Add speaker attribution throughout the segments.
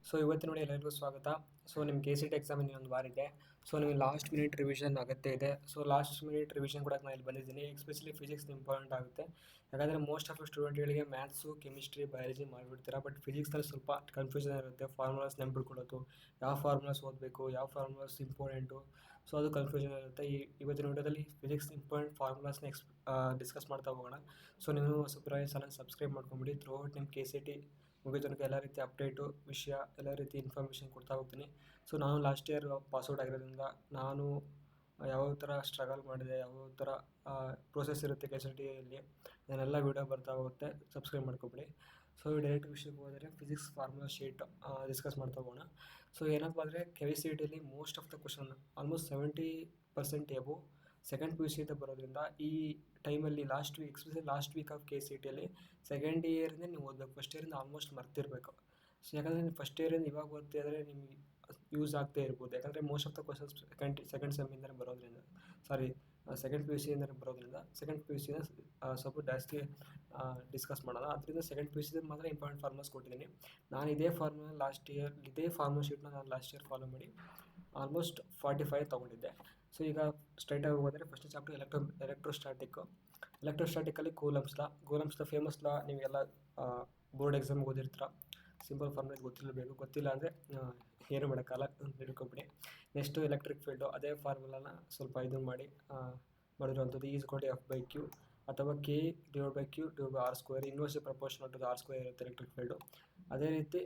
Speaker 1: So ಇವತ್ತು ನೋಡಿ ಎಲ್ಲರಿಗೂ ಸ್ವಾಗತ. ಸೊ ನಿಮ್ಮ KCET ಎಕ್ಸಾಮ್ ಇನ್ನೊಂದು ವಾರ ಇದೆ. ಸೊ ನಿಮಗೆ ಲಾಸ್ಟ್ ಮಿನಿಟ್ ರಿವಿಷನ್ ಅಗತ್ಯ ಇದೆ. ಸೊ ಲಾಸ್ಟ್ ಮಿನಿಟ್ ರಿವಿಷನ್ ಕೂಡ ನಾನು ಇಲ್ಲಿ ಬಂದಿದ್ದೀನಿ. ಎಸ್ಪೆಷಲಿ ಫಿಸಿಕ್ಸ್ ಇಂಪಾರ್ಟೆಂಟ್ ಆಗುತ್ತೆ. ಯಾಕಂದರೆ ಮೋಸ್ಟ್ ಆಫ್ ಸ್ಟೂಡೆಂಟ್ಗಳಿಗೆ ಮ್ಯಾಥ್ಸು, ಕೆಮಿಸ್ಟ್ರಿ, ಬಯಾಲಜಿ ಮಾಡಿಬಿಡ್ತೀರಾ. ಬಟ್ ಫಿಸಿಕ್ಸ್ನಲ್ಲಿ ಸ್ವಲ್ಪ ಕನ್ಫ್ಯೂಷನ್ ಇರುತ್ತೆ. ಫಾರ್ಮುಲಾಸ್ ನೆನ್ಪಿಟ್ಕೊಳ್ಳೋದು, ಯಾವ ಫಾರ್ಮುಲಾಸ್ ಓದಬೇಕು, ಯಾವ ಫಾರ್ಮುಲಾಸ್ ಇಂಪಾರ್ಟೆಂಟು, ಸೊ ಅದು ಕನ್ಫ್ಯೂಷನ್ ಇರುತ್ತೆ. ಇವತ್ತಿನ ವಿಡಿಯೋದಲ್ಲಿ ಫಿಸಿಕ್ಸ್ ಇಂಪಾರ್ಟೆಂಟ್ ಫಾರ್ಮುಲಾಸ್ನ ಡಿಸ್ಕಸ್ ಮಾಡ್ತಾ ಹೋಗೋಣ. ಸೊ ನೀವು ಹೊಸಬ್ರಾಗಿ ಚಾನಲ್ ಸಬ್ಸ್ಕ್ರೈಬ್ ಮಾಡ್ಕೊಂಬಿಡಿ. ಥ್ರೂಔಟ್ ನಿಮ್ಮ KCET ಮುಗಿದ ತನಕ ಎಲ್ಲ ರೀತಿ ಅಪ್ಡೇಟು ವಿಷಯ ಎಲ್ಲ ರೀತಿ ಇನ್ಫಾರ್ಮೇಷನ್ ಕೊಡ್ತಾ ಹೋಗ್ತೀನಿ. ಸೊ ನಾನು ಲಾಸ್ಟ್ ಇಯರ್ ಪಾಸ್ಔಟ್ ಆಗಿರೋದ್ರಿಂದ ನಾನು ಯಾವ ಥರ ಸ್ಟ್ರಗಲ್ ಮಾಡಿದೆ, ಯಾವ ಥರ ಪ್ರೋಸೆಸ್ ಇರುತ್ತೆ KCETಯಲ್ಲಿ, ಅದನ್ನೆಲ್ಲ ವೀಡಿಯೋ ಬರ್ತಾ ಹೋಗುತ್ತೆ. ಸಬ್ಸ್ಕ್ರೈಬ್ ಮಾಡ್ಕೊಬಿಡಿ. ಸೊ ಡೈರೆಕ್ಟ್ ವಿಷಯಕ್ಕೆ ಹೋದರೆ ಫಿಸಿಕ್ಸ್ ಫಾರ್ಮುಲಾ ಶೀಟ್ ಡಿಸ್ಕಸ್ ಮಾಡ್ತಾ ಹೋಗೋಣ. ಸೊ ಏನಪ್ಪ ಅಂದರೆ KCETಯಲ್ಲಿ most of the question almost 70% above second PUC ಅಂತ ಬರೋದ್ರಿಂದ ಈ ಟೈಮಲ್ಲಿ last week especially last week of KCETಯಲ್ಲಿ ಸೆಕೆಂಡ್ ಇಯರಿಂದ ನೀವು ಓದಬೇಕು. ಫಸ್ಟ್ ಇಯರಿಂದ ಆಲ್ಮೋಸ್ಟ್ ಮರ್ತಿರಬೇಕು. ಸೊ ಯಾಕಂದರೆ ನೀವು ಫಸ್ಟ್ ಇಯರಿಂದ ಇವಾಗ ಓದ್ತಾ ಇದ್ದರೆ ನಿಮಗೆ ಯೂಸ್ ಆಗ್ತಾ ಇರ್ಬೋದು. ಯಾಕಂದರೆ most of the questions second ಸೆಮ್ಮಿಂದಲೇ ಬರೋದ್ರಿಂದ, ಸೆಕೆಂಡ್ PUCಯಿಂದಲೇ ಬರೋದ್ರಿಂದ ಸೆಕೆಂಡ್ PUCನ ಸ್ವಲ್ಪ ಜಾಸ್ತಿ ಡಿಸ್ಕಸ್ ಮಾಡೋಣ. ಅದರಿಂದ ಸೆಕೆಂಡ್ PUCದಲ್ಲಿ ಮಾತ್ರ ಇಂಪಾರ್ಟೆಂಟ್ ಫಾರ್ಮುಲಾಸ್ ಕೊಟ್ಟಿದ್ದೀನಿ. ನಾನು ಇದೇ ಫಾರ್ಮುಲಾ ಶೀಟ್ನ ನಾನು ಲಾಸ್ಟ್ ಇಯರ್ ಫಾಲೋ ಮಾಡಿ ಆಲ್ಮೋಸ್ಟ್ 45 ತೊಗೊಂಡಿದ್ದೆ. ಸೊ ಈಗ ಸ್ಟ್ರೈಟಾಗಿ ಹೋದರೆ ಫಸ್ಟ್ ಚಾಪ್ಟರ್ ಎಲೆಕ್ಟ್ರೋಸ್ಟಾಟಿಕಲ್ಲಿ ಕೂಲಂಬ್ಸ್ ದ ಫೇಮಸ್ ಲಾ ನೀವೆಲ್ಲ ಬೋರ್ಡ್ ಎಕ್ಸಾಮ್ಗೆ ಓದಿರ್ತೀರ. ಸಿಂಪಲ್ ಫಾರ್ಮುಲಾ ಗೊತ್ತಿಲ್ಲ ಅಂದರೆ ಏನು ಮಾಡೋಕ್ಕಲ್ಲ, ತಿಳ್ಕೊಬಿಡಿ. ನೆಕ್ಸ್ಟು ಎಲೆಕ್ಟ್ರಿಕ್ ಫೀಲ್ಡು, ಅದೇ ಫಾರ್ಮುಲಾನ ಸ್ವಲ್ಪ ಇದನ್ನು ಮಾಡಿರುವಂಥದ್ದು E=F/Q ಅಥವಾ K/Q/R². Inversely proportional to R² ಇರುತ್ತೆ ಎಲೆಕ್ಟ್ರಿಕ್ ಫೀಲ್ಡು. ಅದೇ ರೀತಿ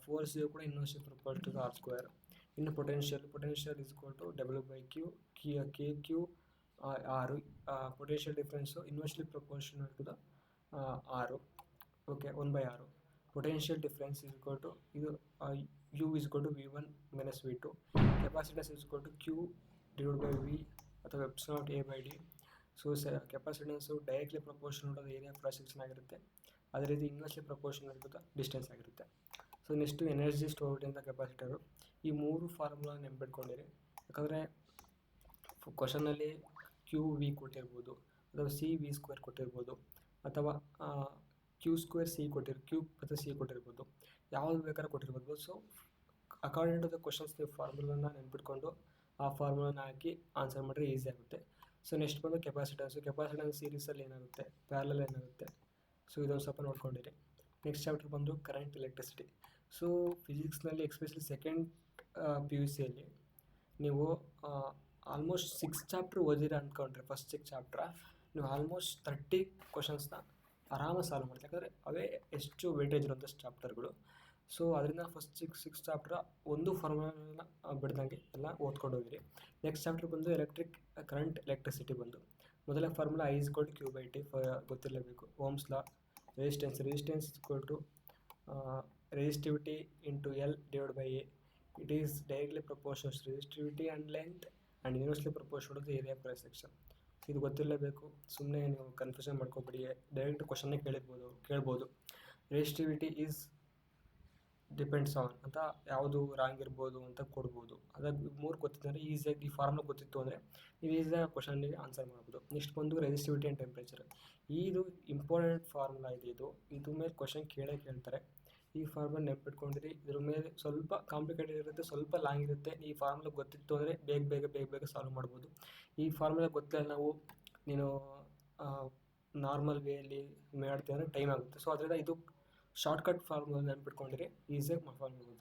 Speaker 1: ಫೋರ್ಸ್ ಕೂಡ ಇನ್ವರ್ಸ್ಲಿ ಪ್ರಪೋರ್ಷನಲ್ ಟು R². ಇನ್ನು potential W/Q KQ/R. Potential difference inversely proportional to the R. Okay, 1/R. Potential difference ಇದು U=V1 - V2. ಕೆಪಾಸಿಟನ್ಸ್ Q/V ಅಥವಾ ε/A/d. So capacitance directly proportional to the area of cross section ಆಗಿರುತ್ತೆ. ಅದೇ ರೀತಿ inversely proportional to the distance ಆಗಿರುತ್ತೆ. So next energy stored in the capacitor. ಈ ಮೂರು formula ನೆನ್ಪಿಟ್ಕೊಂಡಿರಿ. ಯಾಕಂದರೆ ಕ್ವಶನಲ್ಲಿ QV ಕೊಟ್ಟಿರ್ಬೋದು, ಅಥವಾ CV² ಕೊಟ್ಟಿರ್ಬೋದು, ಅಥವಾ Q² Q ಮತ್ತು C ಕೊಟ್ಟಿರ್ಬೋದು, ಯಾವುದು ಬೇಕಾದ್ರೂ ಕೊಟ್ಟಿರ್ಬೋದು. So according to the questions ನೀವು ಫಾರ್ಮುಲಾನ ನೆನ್ಪಿಟ್ಕೊಂಡು ಆ ಫಾರ್ಮುಲಾನ ಹಾಕಿ ಆನ್ಸರ್ ಮಾಡಿದ್ರೆ ಈಸಿ ಆಗುತ್ತೆ. ಸೊ ನೆಕ್ಸ್ಟ್ ಬಂದು ಕೆಪಾಸಿಟನ್ಸ್ ಸೀರೀಸಲ್ಲಿ ಏನಾಗುತ್ತೆ, ಪ್ಯಾರಲಲ್ ಏನಾಗುತ್ತೆ, ಸೊ ಇದೊಂದು ಸ್ವಲ್ಪ ನೋಡ್ಕೊಂಡಿರಿ. ನೆಕ್ಸ್ಟ್ ಚಾಪ್ಟರ್ ಬಂದು ಕರೆಂಟ್ ಎಲೆಕ್ಟ್ರಿಸಿಟಿ. ಸೊ ಫಿಸಿಕ್ಸ್ನಲ್ಲಿ ಎಸ್ಪೆಷಲಿ ಸೆಕೆಂಡ್ PUCಯಲ್ಲಿ ನೀವು ಆಲ್ಮೋಸ್ಟ್ 6 ಚಾಪ್ಟರ್ ಓದಿರ ಅಂದ್ಕೊಂಡ್ರೆ, ಫಸ್ಟ್ 6 ಚಾಪ್ಟ್ರ ನೀವು ಆಲ್ಮೋಸ್ಟ್ 30 ಕ್ವಶನ್ಸ್ನ ಆರಾಮಾಗಿ ಸಾಲ್ವ್ ಮಾಡ್ತೀವಿ. ಯಾಕಂದರೆ ಅವೇ ಎಷ್ಟು ವೇಟೇಜ್ ಇರೋಂಥ ಚಾಪ್ಟರ್ಗಳು. ಸೊ ಅದರಿಂದ ಫಸ್ಟ್ 6 ಚಾಪ್ಟರ್ ಒಂದು ಫಾರ್ಮುಲಾನ ಬಿಡ್ದಂಗೆ ಎಲ್ಲ ಓದ್ಕೊಂಡು ಹೋಗಿರಿ. ನೆಕ್ಸ್ಟ್ ಚಾಪ್ಟರ್ ಬಂದು ಕರೆಂಟ್ ಎಲೆಕ್ಟ್ರಿಸಿಟಿ ಬಂದು ಮೊದಲ ಫಾರ್ಮುಲಾ I=Q/T ಗೊತ್ತಿರಲೇಬೇಕು. Ohm's law. Resistance resistivity into L/A. It is directly proportional to resistivity and length and inversely proportional to the area of cross section. ಇದು ಗೊತ್ತಿರಲೇಬೇಕು. ಸುಮ್ಮನೆ ನೀವು ಕನ್ಫ್ಯೂಷನ್ ಮಾಡ್ಕೊಬೇಡಿ. ಡೈರೆಕ್ಟ್ ಕ್ವಶನ್ನೇ ಕೇಳ್ಬೋದು. Resistivity depends on ಅಂತ ಯಾವುದು wrong ಇರ್ಬೋದು ಅಂತ ಕೊಡ್ಬೋದು. ಅದಾಗಿ 3 ಗೊತ್ತಿದ್ದರೆ ಈಸಿಯಾಗಿ ಈ ಫಾರ್ಮುಲಾ ಗೊತ್ತಿತ್ತು ಅಂದರೆ ನೀವು ಈಸಿಯಾಗಿ ಕ್ವಶನ್ಗೆ ಆನ್ಸರ್ ಮಾಡ್ಬೋದು. ನೆಕ್ಸ್ಟ್ ಬಂದು ರೆಸಿಸ್ಟಿವಿಟಿ ಆ್ಯಂಡ್ ಟೆಂಪ್ರೇಚರ್. ಇದು ಇಂಪಾರ್ಟೆಂಟ್ ಫಾರ್ಮುಲಾ ಇದು ಮೇಲೆ ಕ್ವಶನ್ ಕೇಳ್ತಾರೆ. ಈ ಫಾರ್ಮುಲಾ ನೆನ್ಪಿಟ್ಕೊಂಡಿರಿ. ಇದ್ರ ಮೇಲೆ ಸ್ವಲ್ಪ ಕಾಂಪ್ಲಿಕೇಟೆಡ್ ಇರುತ್ತೆ, ಸ್ವಲ್ಪ ಲಾಂಗ್ ಇರುತ್ತೆ. ಈ ಫಾರ್ಮುಲಾ ಗೊತ್ತಿತ್ತು ಅಂದರೆ ಬೇಗ ಸಾಲ್ವ್ ಮಾಡ್ಬೋದು. ಈ ಫಾರ್ಮುಲಾ ಗೊತ್ತಿಲ್ಲ ನೀನು ನಾರ್ಮಲ್ ವೇಯಲ್ಲಿ ಮಾಡ್ತೀವಿ ಅಂದರೆ ಟೈಮ್ ಆಗುತ್ತೆ. ಸೊ ಅದರಿಂದ ಇದು ಶಾರ್ಟ್ಕಟ್ ಫಾರ್ಮುಲಾ ನೆನ್ಪಿಟ್ಕೊಂಡಿರಿ, ಈಸಿಯಾಗಿ ಮಾಡ್ಬೋದು.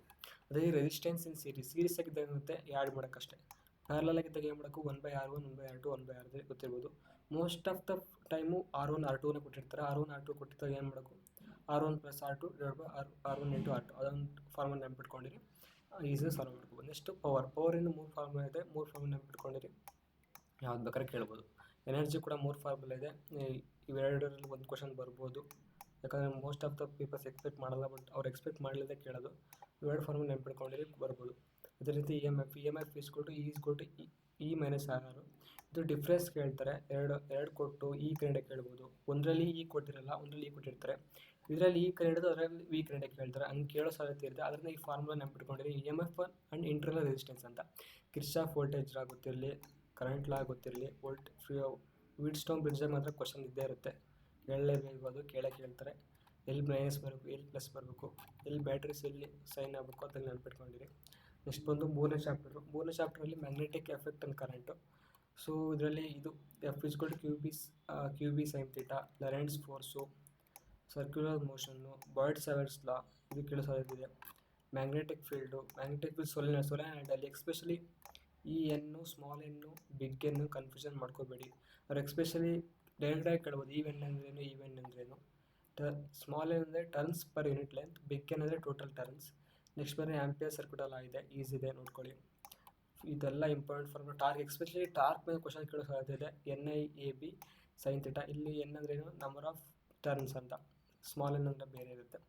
Speaker 1: ಅದೇ ರೆಸಿಸ್ಟೆನ್ಸ್ ಇನ್ ಸೀರೀಸ್ ಆಗಿದ್ದಾಗ ಏನಾಗುತ್ತೆ, ಆ್ಯಡ್ ಮಾಡೋಕ್ಕಷ್ಟೇ. ಪ್ಯಾರಲಲ್ ಆಗಿದ್ದಾಗ ಏನು ಮಾಡೋಕ್ಕೂ 1/R1 1/R2 1/R3 ಗೊತ್ತಿರ್ಬೋದು. Most of the time R1 R2ನೇ ಕೊಟ್ಟಿರ್ತಾರೆ. R1 R2 ಕೊಟ್ಟಿದ್ದಾಗ ಏನು ಮಾಡೋಕ್ಕೂ R1 + R2 R1 × R2 ಅದೊಂದು ಫಾರ್ಮುಲಾ ನೆನ್ಪಿಟ್ಕೊಂಡಿರಿ, ಈಸಿಯಾಗಿ ಸಾಲ್ವ್ ಮಾಡ್ಬೋದು. ನೆಕ್ಸ್ಟು ಪವರಿಂದ 3 ಫಾರ್ಮುಲಾ ಇದೆ. 3 ಫಾರ್ಮುಲಾ ನೆನ್ಪಿಟ್ಕೊಂಡಿರಿ, ಯಾವ್ದು ಬೇಕಾದ್ರೆ ಕೇಳ್ಬೋದು. ಎನರ್ಜಿ ಕೂಡ 3 ಫಾರ್ಮುಲಾ ಇದೆ. ಇವೆರಡರಲ್ಲಿ ಒಂದು ಕ್ವಶನ್ ಬರ್ಬೋದು. ಯಾಕಂದರೆ most of the peoples expect ಮಾಡಲ್ಲ, ಬಟ್ ಅವ್ರು ಎಕ್ಸ್ಪೆಕ್ಟ್ ಮಾಡಲಿಲ್ಲದೆ ಕೇಳೋದು. ಇವೆರಡು ಫಾರ್ಮುಲಾ ನೆನ್ಪಿಟ್ಕೊಂಡಿರಿ, ಬರ್ಬೋದು. ಅದೇ ರೀತಿ EMF E - R. ಇದು ಡಿಫ್ರೆನ್ಸ್ ಕೇಳ್ತಾರೆ. ಎರಡು ಕೊಟ್ಟು ಈ ಕನ್ನಡ ಕೇಳ್ಬೋದು. ಒಂದರಲ್ಲಿ E ಕೊಟ್ಟಿರಲ್ಲ, ಒಂದರಲ್ಲಿ E ಕೊಟ್ಟಿರ್ತಾರೆ. ಇದರಲ್ಲಿ E ಕನ್ನಡದು, ಅದರಲ್ಲಿ V ಕನ್ನಡ ಕೇಳ್ತಾರೆ. ಹಂಗೆ ಕೇಳೋ ಸಾಧ್ಯತೆ ಇರುತ್ತೆ. ಅದರಿಂದ ಈ ಫಾರ್ಮುಲಾ ನೆನ್ಪಿಟ್ಕೊಂಡಿರಿ. EMF ಆ್ಯಂಡ್ ಇಂಟರ್ನಲ್ ರೆಸಿಸ್ಟೆನ್ಸ್ ಅಂತ. ಕಿರ್ಚಾಫ್ ವೋಲ್ಟೇಜ್ ಲಾ ಗೊತ್ತಿರಲಿ, ಕರೆಂಟ್ ಲಾ ಗೊತ್ತಿರಲಿ. ವೀಟ್ಸ್ಟೋನ್ ಬ್ರಿಡ್ಜಾಗ ಮಾತ್ರ ಕ್ವಶನ್ ಇದ್ದೇ ಇರುತ್ತೆ, ಕೇಳಲೇಬೇಕು, ಅದು ಕೇಳ್ತಾರೆ. ಎಲ್ಲಿ ಮೈನಸ್ ಬರಬೇಕು, ಎಲ್ಲಿ ಪ್ಲಸ್ ಬರಬೇಕು, ಎಲ್ಲಿ ಬ್ಯಾಟ್ರೀಸ್ ಎಲ್ಲಿ ಸೈನ್ ಆಗಬೇಕು ಅದನ್ನು ನೆನ್ಪಿಟ್ಕೊಂಡಿರಿ. ನೆಕ್ಸ್ಟ್ ಬಂದು ಮೂರನೇ ಚಾಪ್ಟ್ರಲ್ಲಿ magnetic effect and current. So ಇದರಲ್ಲಿ ಇದು F is equal to Q B sine theta, Lorentz force, circular motion, Biot Savart's law ಇದು ಕೇಳೋ ಸಾಧ್ಯತೆ ಇದೆ. ಮ್ಯಾಗ್ನೆಟಿಕ್ ಫೀಲ್ಡ್ ಸೊಲೆನಾಯ್ಡಲ್ಲಿ ಎಕ್ಸ್ಪೆಷಲಿ ಈ ಎನ್ನು, ಸ್ಮಾಲ್ ಎನ್ನು, ಬಿಗ್ ಎನ್ನು ಕನ್ಫ್ಯೂಷನ್ ಮಾಡ್ಕೋಬೇಡಿ. ಅವ್ರು ಎಕ್ಸ್ಪೆಷಲಿ ಡೈರೆಕ್ಟಾಗಿ ಕೇಳ್ಬೋದು ಈ ಎನ್ ಅಂದ್ರೇನು, ಈ ಎನ್ ಅಂದ್ರೇನು. ಸ್ಮಾಲ್ ಎನ್ ಅಂದರೆ turns per unit length, big N ಅಂದರೆ ಟೋಟಲ್ ಟರ್ನ್ಸ್. ನೆಕ್ಸ್ಟ್ ಬರೀ ಆಂಪಿಯರ್ ಸರ್ಕ್ಯೂಟ್ ಎಲ್ಲ ಇದೆ, ಈಸಿ ಇದೆ ನೋಡ್ಕೊಳ್ಳಿ. ಇದೆಲ್ಲ ಇಂಪಾರ್ಟೆಂಟ್ ಫಾರ್ಮ್. ಎಕ್ಸ್ಪೆಷಲಿ ಟಾರ್ಕ್ ಮೇಲೆ ಕ್ವಶನ್ ಕೇಳೋ ಸಾಧ್ಯತೆ ಇದೆ. NIAB sine theta. ಇಲ್ಲಿ ಎನ್ ಅಂದ್ರೇನು, ನಂಬರ್ ಆಫ್ ಟರ್ನ್ಸ್ ಅಂತ. ಸ್ಮಾಲ್ ಎನ್ ಅಂದರೆ ಬೇರೆ ಇರುತ್ತೆ.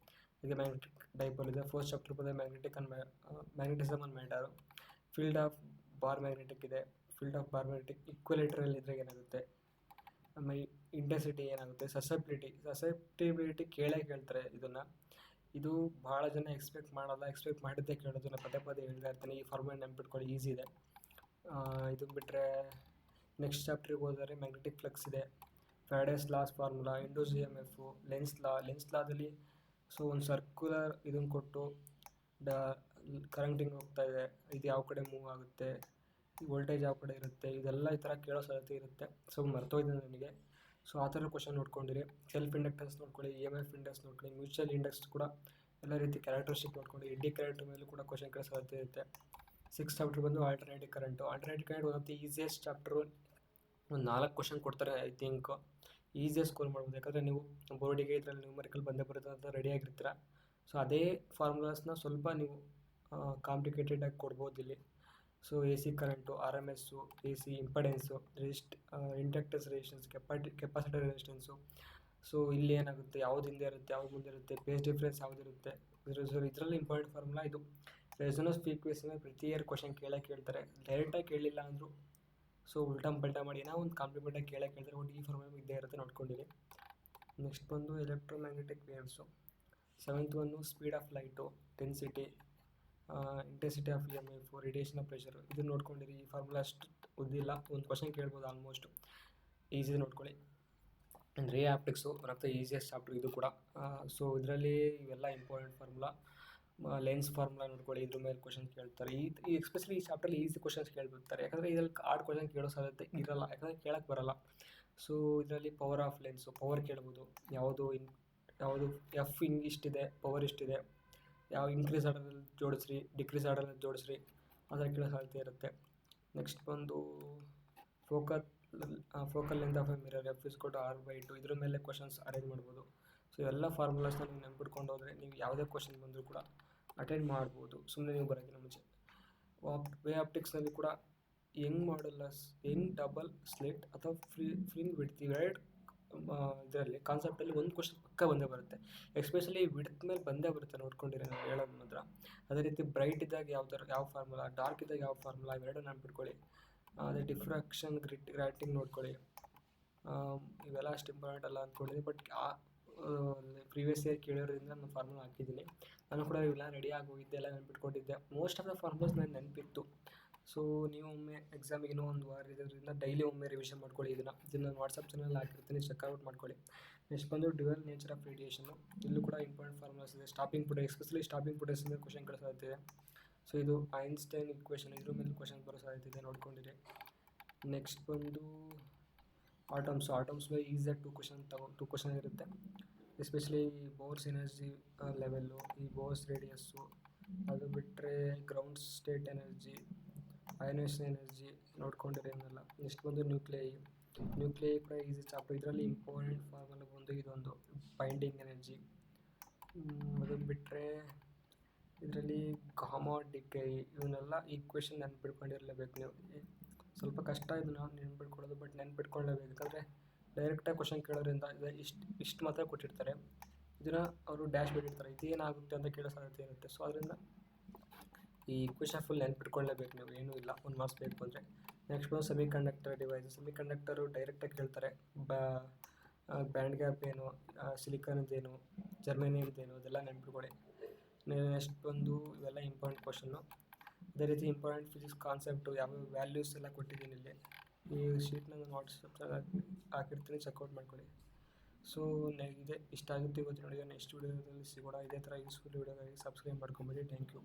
Speaker 1: ಈಗ ಮ್ಯಾಗ್ನೆಟಿಕ್ ಡೈಪೋಲ್ ಇದೆ. ಫೋರ್ತ್ ಚಾಪ್ಟರ್ ಬಂದರೆ magnetism and matter. Field of bar magnetic ಇದೆ. ಫೀಲ್ಡ್ ಆಫ್ ಬಾರ್ ಮ್ಯಾಗ್ನೆಟಿಕ್ ಈಕ್ವಲೇಟ್ರಲ್ ಇದ್ದರೆ ಏನಾಗುತ್ತೆ, ಆಮೇಲೆ ಇಂಟೆನ್ಸಿಟಿ ಏನಾಗುತ್ತೆ, ಸಸೆಪ್ಟಿಬಿಲಿಟಿ ಕೇಳ್ತಾರೆ ಇದನ್ನು. ಇದು ಭಾಳ ಜನ ಎಕ್ಸ್ಪೆಕ್ಟ್ ಮಾಡಿದ್ದೇ ಕೇಳೋದನ್ನ ಪದೇ ಹೇಳ್ತಾ ಇರ್ತೀನಿ. ಈ ಫಾರ್ಮುಲಾ ನೆನ್ಪಿಟ್ಕೊಳ್ಳಿ, ಈಸಿ ಇದೆ. ಇದನ್ನು ಬಿಟ್ಟರೆ ನೆಕ್ಸ್ಟ್ ಚಾಪ್ಟ್ರಿಗೆ ಹೋದರೆ ಮ್ಯಾಗ್ನೆಟಿಕ್ ಫ್ಲಕ್ಸ್ ಇದೆ, Faraday's laws formula, induce EMF, Lenz ಲಾದಲ್ಲಿ ಸೊ ಒಂದು ಸರ್ಕ್ಯುಲರ್ ಇದನ್ನು ಕೊಟ್ಟು ಕರೆಂಟ್ ಹಿಂಗೆ ಹೋಗ್ತಾ ಇದೆ, ಇದು ಯಾವ ಕಡೆ ಮೂವ್ ಆಗುತ್ತೆ, ವೋಲ್ಟೇಜ್ ಯಾವ ಕಡೆ ಇರುತ್ತೆ, ಇದೆಲ್ಲ ಈ ಥರ ಕೇಳೋ ಸಾಧ್ಯತೆ ಇರುತ್ತೆ. ಸೊ ಮರ್ತೋಯ್ತು ನನಗೆ. ಸೊ ಆ ಥರ ಕ್ವಶನ್ ನೋಡ್ಕೊಂಡಿರಿ. ಸೆಲ್ಫ್ ಇಂಡಕ್ಟೆನ್ಸ್ ನೋಡ್ಕೊಳ್ಳಿ, EMF ಇಂಡೆಕ್ಸ್ ನೋಡ್ಕೊಳ್ಳಿ, ಮ್ಯೂಚುವಲ್ ಇಂಡೆಕ್ಸ್ ಕೂಡ ಎಲ್ಲ ರೀತಿ ಕ್ಯಾರೆಕ್ಟರಿಸ್ಟಿಕ್ ನೋಡ್ಕೊಂಡು ಎಡ್ಡಿ ಕ್ಯಾರೆಕ್ಟರ್ ಮೇಲೂ ಕೂಡ ಕ್ವಶನ್ ಕೇಳೋ ಸಾಧ್ಯತೆ ಇರುತ್ತೆ. 6th ಚಾಪ್ಟರ್ ಬಂದು alternative current one of the easiest chapter. ಒಂದು 4 ಕ್ವಶನ್ ಕೊಡ್ತಾರೆ, ಐ ಥಿಂಕ್ ಈಸಿಯಾಗಿ ಸ್ಕೋರ್ ಮಾಡ್ಬೋದು. ಯಾಕಂದರೆ ನೀವು ಬೋರ್ಡಿಗೆ ಇದರಲ್ಲಿ ನ್ಯೂಮರಿಕಲ್ ಬಂದೇ ಬರುತ್ತೆ ಅಂತ ರೆಡಿಯಾಗಿರ್ತೀರ. ಸೊ ಅದೇ ಫಾರ್ಮುಲಾಸ್ನ ಸ್ವಲ್ಪ ನೀವು ಕಾಂಪ್ಲಿಕೇಟೆಡಾಗಿ ಕೊಡ್ಬೋದು ಇಲ್ಲಿ. So AC current, RMS, AC impedance, inductors resistance, capacitor resistance. So ಇಲ್ಲಿ ಏನಾಗುತ್ತೆ, ಯಾವ್ದು ಹಿಂದೆ ಇರುತ್ತೆ, ಯಾವ್ದು ಮುಂದೆ ಇರುತ್ತೆ, ಫೇಸ್ ಡಿಫ್ರೆನ್ಸ್ ಯಾವುದಿರುತ್ತೆ. ಇದರಲ್ಲಿ ಇಂಪಾರ್ಟೆಂಟ್ ಫಾರ್ಮುಲಾ ಇದು. ರೆಸೊನೆನ್ಸ್ ಫ್ರೀಕ್ವೆನ್ಸಿ ಮೇಲೆ ಪ್ರತಿ ಇಯರ್ ಕ್ವಶನ್ ಕೇಳ್ತಾರೆ. ಡೈರೆಕ್ಟಾಗಿ ಕೇಳಲಿಲ್ಲ ಅಂದರು ಸೊ ಉಲ್ಟಾ ಮಾಡಿ ಏನೋ ಒಂದು ಕಾಂಪ್ಲಿಮೆಂಟಾಗಿ ಕೇಳ್ತಾರೆ. ಒಟ್ಟು ಈ ಫಾರ್ಮುಲಾ ಇದ್ದೇ ಇರುತ್ತೆ, ನೋಡ್ಕೊಂಡಿರಿ. ನೆಕ್ಸ್ಟ್ ಬಂದು ಎಲೆಕ್ಟ್ರೋಮ್ಯಾಗ್ನೆಟಿಕ್ ವೇವ್ಸು. 7th ಒಂದು speed of light, density, intensity of EMF, radiation of pressure. ಇದನ್ನು ನೋಡ್ಕೊಂಡಿರಿ. ಈ ಫಾರ್ಮುಲಾ ಅಷ್ಟು ಉದ್ದಿಲ್ಲ, ಒಂದು ಕ್ವಶನ್ ಕೇಳ್ಬೋದು ಆಲ್ಮೋಸ್ಟ್. ಈಸಿ ನೋಡ್ಕೊಳ್ಳಿ. Ray optics one of the easiest chapter ಇದು ಕೂಡ. ಸೊ ಇದರಲ್ಲಿ ಇವೆಲ್ಲ ಇಂಪಾರ್ಟೆಂಟ್ ಫಾರ್ಮುಲಾ. ಲೆನ್ಸ್ ಫಾರ್ಮುಲಾ ನೋಡ್ಕೊಳ್ಳಿ, ಇದ್ರ ಮೇಲೆ ಕ್ವಶನ್ ಕೇಳ್ತಾರೆ. ಈ ಎಕ್ಸ್ಪೆಷಲಿ ಈ ಚಾಪ್ಟರ್ಲಿ ಈಸಿ ಕ್ವಶನ್ಸ್ ಕೇಳ್ಬಿಡ್ತಾರೆ. ಯಾಕಂದರೆ ಇದರಲ್ಲಿ ಹಾರ್ಡ್ ಕ್ವಶನ್ ಕೇಳೋ ಸಾಧ್ಯತೆ ಇರಲ್ಲ, ಯಾಕಂದರೆ ಕೇಳಕ್ಕೆ ಬರಲ್ಲ. ಸೊ ಇದರಲ್ಲಿ ಪವರ್ ಆಫ್ ಲೆನ್ಸು, ಪವರ್ ಕೇಳ್ಬೋದು. ಯಾವುದು ಎಫ್ ಹಿಂಗೆ ಇಷ್ಟಿದೆ, ಪವರ್ ಇಷ್ಟಿದೆ, ಯಾವ ಇನ್ಕ್ರೀಸ್ ಆರ್ಡರಲ್ಲಿ ಜೋಡಿಸ್ರಿ, ಡಿಕ್ರೀಸ್ ಆರ್ಡರಲ್ಲಿ ಜೋಡಿಸ್ರಿ, ಅದರ ಕೇಳೋ ಸಾಧ್ಯತೆ ಇರುತ್ತೆ. ನೆಕ್ಸ್ಟ್ ಬಂದು focal length of A mirror, F = R/2. ಇದ್ರ ಮೇಲೆ ಕ್ವಶನ್ಸ್ ಅರೇಂಜ್ ಮಾಡ್ಬೋದು. ಸೊ ಎಲ್ಲ ಫಾರ್ಮುಲಾಸ್ನ ನೀವು ನೆನ್ಪಿಟ್ಕೊಂಡು ಹೋದರೆ ನೀವು ಯಾವುದೇ ಕ್ವಶನ್ ಬಂದರೂ ಕೂಡ ಅಟೆಂಡ್ ಮಾಡ್ಬೋದು, ಸುಮ್ಮನೆ ನೀವು ಬರೋಕ್ಕಿಂತ ಮುಂಚೆ. ವೇ ಆಪ್ಟಿಕ್ಸ್ನಲ್ಲಿ ಕೂಡ ಯಂಗ್ ಡಬಲ್ ಸ್ಲಿಟ್ ಅಥವಾ ಫ್ರಿಂಗ್ ವಿಡ್ತ್, ಇವೆರಡು ಇದರಲ್ಲಿ ಕಾನ್ಸೆಪ್ಟಲ್ಲಿ ಒಂದು ಕ್ವಶನ್ ಪಕ್ಕ ಬಂದೇ ಬರುತ್ತೆ. ಎಸ್ಪೆಷಲಿ ವಿಡ್ತ್ ಮೇಲೆ ಬಂದೇ ಬರುತ್ತೆ, ನೋಡ್ಕೊಂಡಿರಿ ನಾನು ಹೇಳೋದು ಮಾತ್ರ. ಅದೇ ರೀತಿ ಬ್ರೈಟ್ ಇದ್ದಾಗ ಯಾವ ಫಾರ್ಮುಲಾ, ಡಾರ್ಕ್ ಇದ್ದಾಗ ಯಾವ ಫಾರ್ಮುಲಾ, ಇವೆರಡು ನೆನ್ಪಿಟ್ಕೊಳ್ಳಿ. ಅದೇ ಡಿಫ್ರಾಕ್ಷನ್ ಗ್ರಾಟಿಂಗ್ ನೋಡ್ಕೊಳ್ಳಿ. ಇವೆಲ್ಲ ಅಷ್ಟು ಇಂಪಾರ್ಟೆಂಟ್ ಅಲ್ಲ ಅಂದ್ಕೊಂಡಿದ್ದೀನಿ, ಬಟ್ ಪ್ರೀವಿಯಸ್ ಇಯರ್ ಕೇಳೋದ್ರಿಂದ ನಾನು ಫಾರ್ಮುಲಾ ಹಾಕಿದ್ದೀನಿ. ನಾನು ಕೂಡ ಇವೆಲ್ಲ ರೆಡಿಯಾಗಿ ಹೋಗಿದ್ದೆ, ಎಲ್ಲ ನೆನ್ಪಿಟ್ಕೊಂಡಿದ್ದೆ. ಮೋಸ್ಟ್ ಆಫ್ ದ ಫಾರ್ಮುಲಾಸ್ ನಾನು ನೆನಪಿತ್ತು. ಸೊ ನೀವು ಒಮ್ಮೆ ಎಕ್ಸಾಮಿಗೆ ಇನ್ನೂ ಒಂದು ವಾರ ಇರೋದ್ರಿಂದ ಡೈಲಿ ಒಮ್ಮೆ ರಿವಿಷನ್ ಮಾಡ್ಕೊಳ್ಳಿ. ಇದನ್ನು ನಾನು ವಾಟ್ಸಪ್ ಚಾನಲ್ ಹಾಕಿರ್ತೀನಿ, ಚೆಕ್ಔಟ್ ಮಾಡ್ಕೊಳ್ಳಿ. ನೆಕ್ಸ್ಟ್ ಬಂದು ಡ್ಯುಯಲ್ ನೇಚರ್ ಆಫ್ ರೇಡಿಯೇಷನ್ನು. ಇಲ್ಲೂ ಕೂಡ ಇಂಪಾರ್ಟೆಂಟ್ ಫಾರ್ಮುಲಾಸ್ ಇದೆ. Stopping potential, especially stopping potential question ಕೇಳೋ ಸಾಧ್ಯತೆ ಇದೆ. ಸೊ ಇದು ಐನ್ಸ್ಟೈನ್ ಇಕ್ವೇಷನ್, ಇದ್ರ ಮೇಲೆ ಕ್ವಶನ್ ಬರೋ ಸಾಧ್ಯತೆ ಇದೆ, ನೋಡ್ಕೊಂಡಿರಿ. ನೆಕ್ಸ್ಟ್ ಬಂದು ಆಟಮ್ಸ್ ಮೇಲೆ ಈಸಿಯಾಗಿ ಟೂ ಕ್ವಶನ್ ಇರುತ್ತೆ. ಎಸ್ಪೆಷಲಿ ಬೋರ್ಸ್ ಎನರ್ಜಿ ಲೆವೆಲ್ಲು, ಈ ಬೋರ್ಸ್ ರೇಡಿಯಸ್ಸು, ಅದು ಬಿಟ್ಟರೆ ಗ್ರೌಂಡ್ ಸ್ಟೇಟ್ ಎನರ್ಜಿ, ಅಯನೇಷನ್ ಎನರ್ಜಿ ನೋಡ್ಕೊಂಡಿರಿ ಅನ್ನಲ್ಲ. ನೆಕ್ಸ್ಟ್ ಬಂದು ನ್ಯೂಕ್ಲಿಯೈ ಕೂಡ ಈಸಿ ಚಾಪ್ಟರ್. ಇದರಲ್ಲಿ ಇಂಪಾರ್ಟೆಂಟ್ ಫಾರ್ಮುಲಾ ಬಂದು ಇದೊಂದು ಬೈಂಡಿಂಗ್ ಎನರ್ಜಿ. ಅದನ್ನು ಬಿಟ್ಟರೆ ಇದರಲ್ಲಿ ಗಾಮಾ ಡಿಕೈ, ಇವನ್ನೆಲ್ಲ ಈಕ್ವೇಷನ್ ನೆನ್ಪಿಟ್ಕೊಂಡಿರಲೇಬೇಕು ನೀವು. ಸ್ವಲ್ಪ ಕಷ್ಟ ಇದನ್ನು ನೆನ್ಪಿಟ್ಕೊಳ್ಳೋದು, ಬಟ್ ನೆನ್ಪಿಟ್ಕೊಳ್ಳೇಬೇಕು. ಯಾಕಂದರೆ ಡೈರೆಕ್ಟಾಗಿ ಕ್ವಶನ್ ಕೇಳೋದ್ರಿಂದ ಇಷ್ಟು ಮಾತ್ರ ಕೊಟ್ಟಿರ್ತಾರೆ, ಇದನ್ನು ಅವರು ಡ್ಯಾಶ್ ಬಿಟ್ಟಿರ್ತಾರೆ, ಇದೇನಾಗುತ್ತೆ ಅಂತ ಕೇಳೋ ಸಾಧ್ಯತೆ ಇರುತ್ತೆ. ಸೊ ಅದರಿಂದ ಈ ಕ್ವಶನ್ ಫುಲ್ ನೆನ್ಪಿಟ್ಕೊಳ್ಳೇಬೇಕು ನೀವು, ಏನೂ ಇಲ್ಲ, 1 ಮಾರ್ಕ್ಸ್ ಬೇಕು ಅಂದರೆ. ನೆಕ್ಸ್ಟ್ ಬಂದು ಸೆಮಿಕಂಡಕ್ಟರ್ ಡಿವೈಸು ಡೈರೆಕ್ಟಾಗಿ ಕೇಳ್ತಾರೆ. ಬ್ಯಾಂಡ್ ಗ್ಯಾಪ್ ಏನು, ಸಿಲಿಕಾನ್ದೇನು, ಜರ್ಮೇನಿಯಮ್ದೇನು, ಅದೆಲ್ಲ ನೆನ್ಪಿಟ್ಕೊಳ್ಳಿ. ನೆಕ್ಸ್ಟ್ ಬಂದು ಇವೆಲ್ಲ ಇಂಪಾರ್ಟೆಂಟ್ ಕ್ವಶನ್ನು. ಅದೇ ರೀತಿ ಇಂಪಾರ್ಟೆಂಟ್ ಫಿಸಿಕ್ಸ್ ಕಾನ್ಸೆಪ್ಟು, ಯಾವ ವ್ಯಾಲ್ಯೂಸ್ ಎಲ್ಲ ಕೊಟ್ಟಿದ್ದೀನಿ ಇಲ್ಲಿ. ಈ ಶೀಟ್ನ ನಾನು ವಾಟ್ಸಪ್ ಹಾಕಿರ್ತೀನಿ, ಚೆಕ್ಔಟ್ ಮಾಡ್ಕೊಳ್ಳಿ. ಸೊ ಇದೆ ಇಷ್ಟ ಆಗುತ್ತೆ ಇವತ್ತಿನ ವಿಡಿಯೋ. ನೆಕ್ಸ್ಟ್ ವಿಡಿಯೋದಲ್ಲಿ ಸಿಗೋಣ. ಇದೇ ಥರ ಯೂಸ್ಫುಲ್ ವಿಡಿಯೋಗಾಗಿ ಸಬ್ಸ್ಕ್ರೈಬ್ ಮಾಡ್ಕೊಂಬಿಡಿ. Thank you.